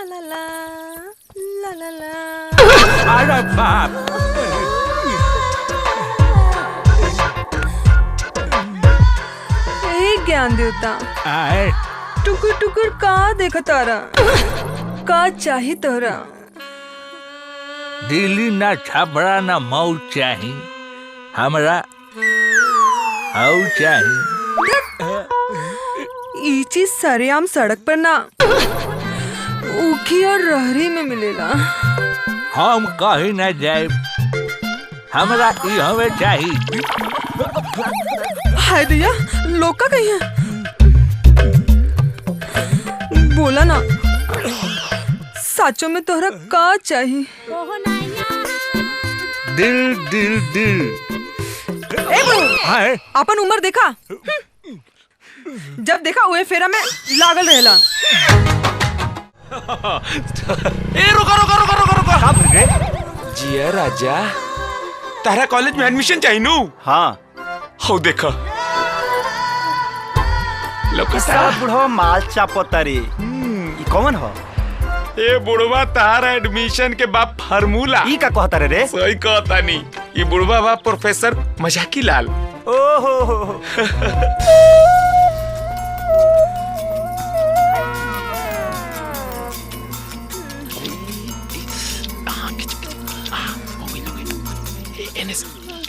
ला ला ला ला ला। अरे बाप। ज्ञान देवता आए टुकुर टुकुर का देखा तारा का चाही तोरा। दिल्ली ना छपरा ना मऊ चाही हमरा हाउ चाही। ई चीज सरेआम सड़क पर ना ऊखी और रहरी में मिलेला। हम कहीं ना जाए हमरा ई हमें चाही। हाय भैया लोग का कहीं है बोला ना साचो में तोहरा का चाहिए। दिल दिल दिल। ए हाय अपन उम्र देखा जब देखा हुए फेरा में लागल रहेला। ए रुको रुको रुको रुको रुको। जिया राजा तारा कॉलेज में एडमिशन चाहिए नु। हाँ हो देखो साला बुढ़वा माल चापतारी। ई कौन हो? ए बुढ़वा तारा एडमिशन के बाप फार्मूला। ई का कहता रे? सही कहता नी। ये बुढ़वा बाप प्रोफेसर मजाकी लाल। ओहो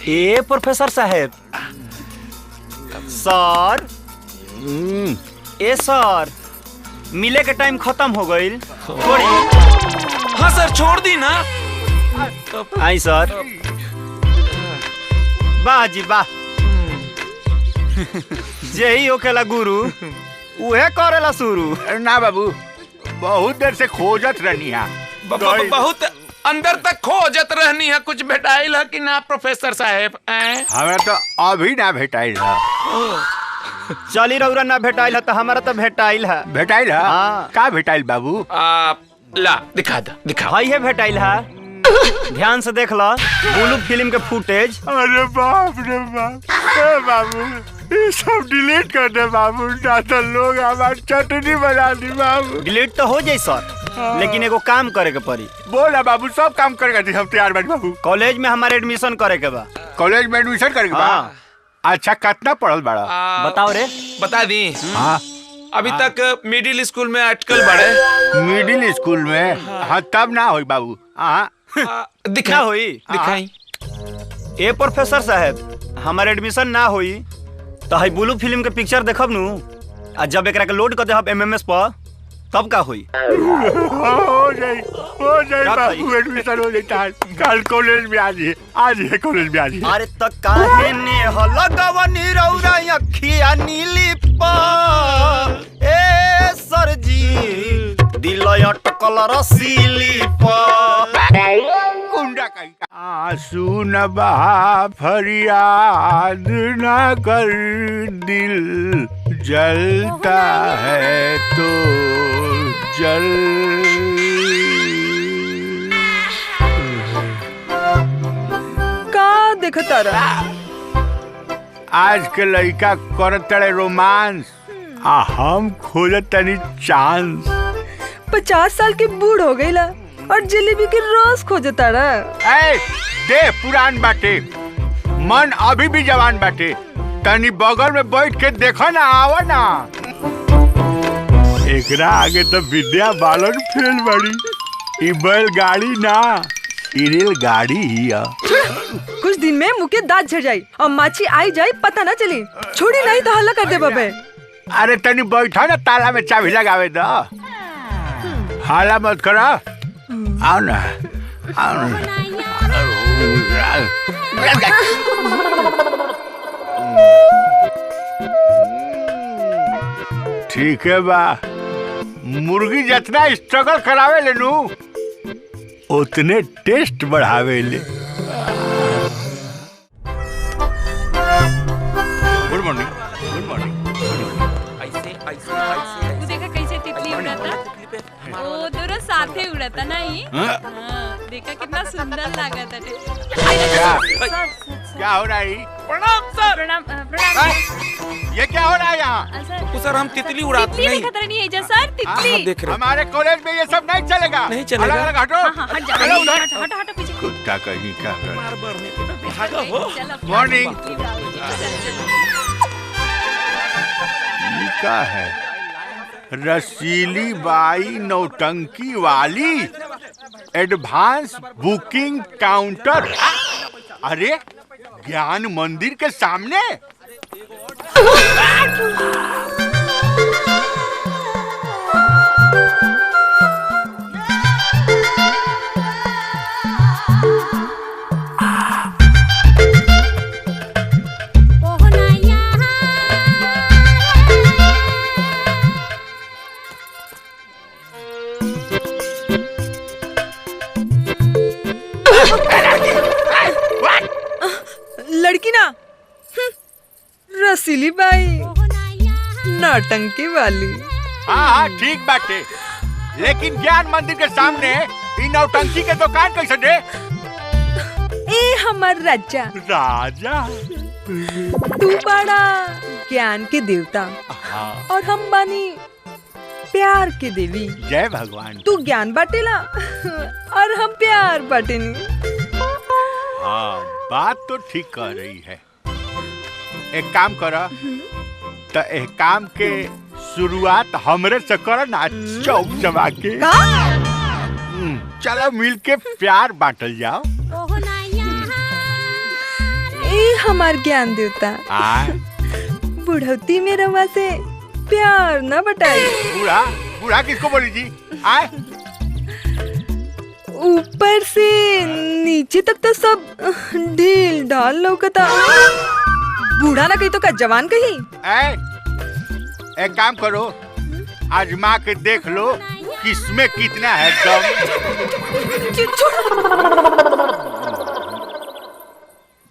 ए प्रोफेसर साहब सर ए सर मिले के टाइम खत्म हो गईल। हाँ सर छोड़ दी ना। आई सर वाह जी वाह। जेही होकेला गुरु उहे करेला शुरू। ना बाबू बहुत देर से खोजत रहनी है। बहुत अंदर तक खोजत रहनी है। कुछ भेटाइल है कि ना प्रोफेसर साहब? हमें तो अभी ना भेटाइल है। चली रउरा ना भेटाइल है तो हमारा तो भेटाइल है। भेटाइल है? हाँ। का भेटाइल बाबू? ला दिखा दो दिखा। भाई है भेटाइल है। ध्यान से देख ला ब्लू फिल्म के फुटेज। अरे बाप रे बाप। ए बाबू ये सब डिलीट कर दे बाबू ना तो लोग हमारी चटनी बना दी बाबू। डिलीट तो हो जाए सर लेकिन एगो काम करे के पड़ी। बोला बाबू सब काम करेगा जी हम तैयार बानी बाबू। कॉलेज में हमारे एडमिशन करे के बा। कॉलेज में एडमिशन करेगा बा? हाँ। अच्छा कितना पढ़ल बड़ा? बताओ रे। बता दी। हाँ अभी तक मिडिल स्कूल में अटकल बड़े। मिडिल स्कूल में? हाँ तब ना होई बाबू। हाँ दिखा होई दिखाई। ए प्रोफेसर साहब हमारे एडमिशन ना होई तो हाई ब्लू फिल्म के पिक्चर देखब नु आ जब एकरा के लोड कर देब एमएमएस पर तब का होई? हो जाए बाबू एडमिशन हो जाए। कल कॉलेज में आज है कॉलेज में आज। अरे त काहे ने हो लगवनी रौरा अखिया नीली पा ए सर जी दिल अटकल रसीली पा। कुंडा कहीं आंसू न बहा फरियाद न कर दिल जलता है तो जल। का देखा तारा आज के लड़का करतड़े रोमांस आ हम खोजत तनी चांस। 50 साल के बूढ़ हो गईला और जलेबी के रस खोजता रहा। ए दे पुरान बाटे मन अभी भी जवान बाटे। तनी बगल में बैठ के देखो ना आवा ना। एकरा आगे तो विद्या बालन फेल बड़ी। ई बैलगाड़ी ना ई रेलगाड़ी ही है। कुछ दिन में मुँह के दांत झड़ जाई और माछी आई जाए पता ना चली। छोड़ी नहीं तो हल्ला कर दे बबे। अरे तनी बैठा ना ताला में चाबी लगावे दो। हाला मत करा। आओ ना आओ ना। ठीक है बा मुर्गी जितना स्ट्रगल करावे ले नू उतने टेस्ट बढ़ावे ले। Good morning good morning. देखा कैसे तितली उड़ाता। ओ दोनों साथे उड़ाता ना ही। हाँ, देखा कितना सुंदर लगा था। क्या हो रहा है? प्रणाम सर। प्रणाम प्रणाम ये क्या हो रहा है यहाँ? सर वो सर हम तितली उड़ाते तितली नहीं। देखा नहीं है जा सर तितली। देख रहे। हमारे कॉलेज में ये सब नहीं चलेगा। नहीं चलेगा। अलग अलग हटो। हाँ हट जा चलो उधर। हट हट पीछे। कुत्ता कहीं का कर। मार बढ़ने के भागा हो। मॉर्निंग। ये क्या है? रसीली बाई नौटंकी वाली एडवांस बुकिंग काउंटर। अरे ज्ञान मंदिर के सामने। लड़की ना रसीली बाई नौटंकी वाली। हाँ हाँ ठीक बाटे, लेकिन ज्ञान मंदिर के सामने इन नौटंकी के दुकान कैसे दे? ए हमार राजा, राजा तू बड़ा ज्ञान के देवता और हम बानी प्यार के देवी। जय भगवान। तू ज्ञान बाटेला और हम प्यार बाटेनी। हाँ बात तो ठीक कह रही है। एक काम करा तो एक काम के शुरुआत हमरे से कर ना, चौक जमा के। चलो मिल के प्यार बांटल जाओ। ए हमार ज्ञान देवता, बुढ़ौती में रवा से प्यार न बटाई। बूढ़ा बूढ़ा किसको बोली जी? आए ऊपर से नीचे तक तो सब ढील ढाल लौकता। बूढ़ा ना कही तो का जवान कही। एक काम करो, आजमा के देख लो किसमें कितना है दम।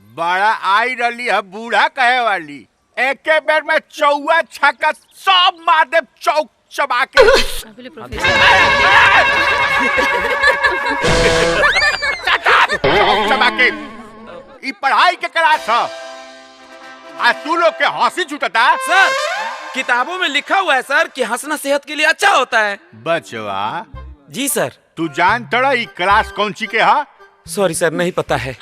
बड़ा आई रही है बूढ़ा कहे वाली, एक बेर में चौवा छक्का सब मार दे चौक चबा के। चबा के। ई पढ़ाई के क्लास है, आज तू लोग के हंसी छूटता। सर किताबों में लिखा हुआ है सर कि हंसना सेहत के लिए अच्छा होता है। बचवा जी सर। तू जान तड़ा ई क्लास कौन सी के है? सॉरी सर नहीं पता है।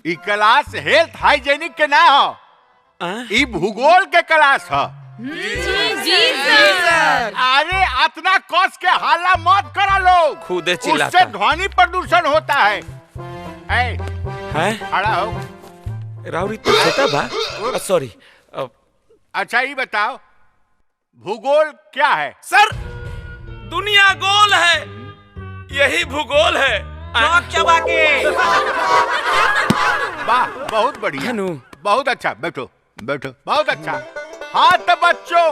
ई क्लास हेल्थ हाइजेनिक के ना हो, ई भूगोल के क्लास है। जी सर। अरे इतना कस के हाला मत करा लोग, खुदे चिल्लाता उससे ध्वनि प्रदूषण होता है। खड़ा हो। राउरी तो छोटा बा। सॉरी। अच्छा ये बताओ भूगोल क्या है? सर दुनिया गोल है, यही भूगोल है। चबा के। वाह बहुत बढ़िया, हनु। बहुत अच्छा। बैठो बैठो, बहुत अच्छा। हाँ तो बच्चों,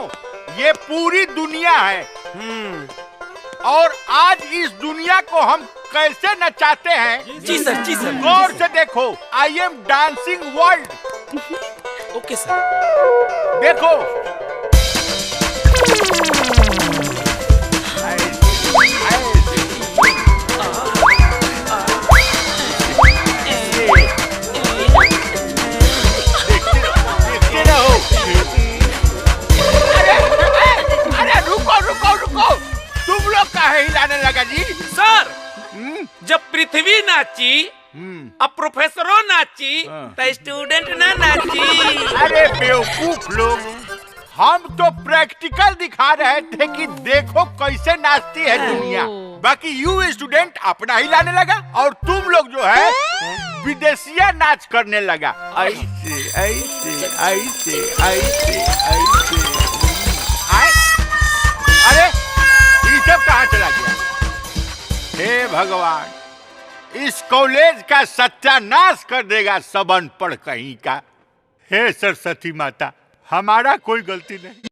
ये पूरी दुनिया है और आज इस दुनिया को हम कैसे नचाते हैं। जी सर जी सर। गौर से देखो, आई एम डांसिंग वर्ल्ड। ओके सर। देखो देखते रहो। अरे रुको रुको रुको, तुम लोग काहे हिलाने लगा जी? सर जब पृथ्वी नाची अब प्रोफेसरों नाची तो स्टूडेंट ना नाची। अरे बेवकूफ लोग, हम तो प्रैक्टिकल दिखा रहे थे कि देखो कैसे नाचती है दुनिया। बाकी यू स्टूडेंट अपना ही लाने लगा और तुम लोग जो है विदेशिया नाच करने लगा। ऐसे ऐसे ऐसे ऐसे ऐसे। अरे ये सब कहाँ चला गया? हे भगवान, इस कॉलेज का सत्यानाश कर देगा सब अनपढ़ कहीं का। हे सरस्वती माता, हमारा कोई गलती नहीं।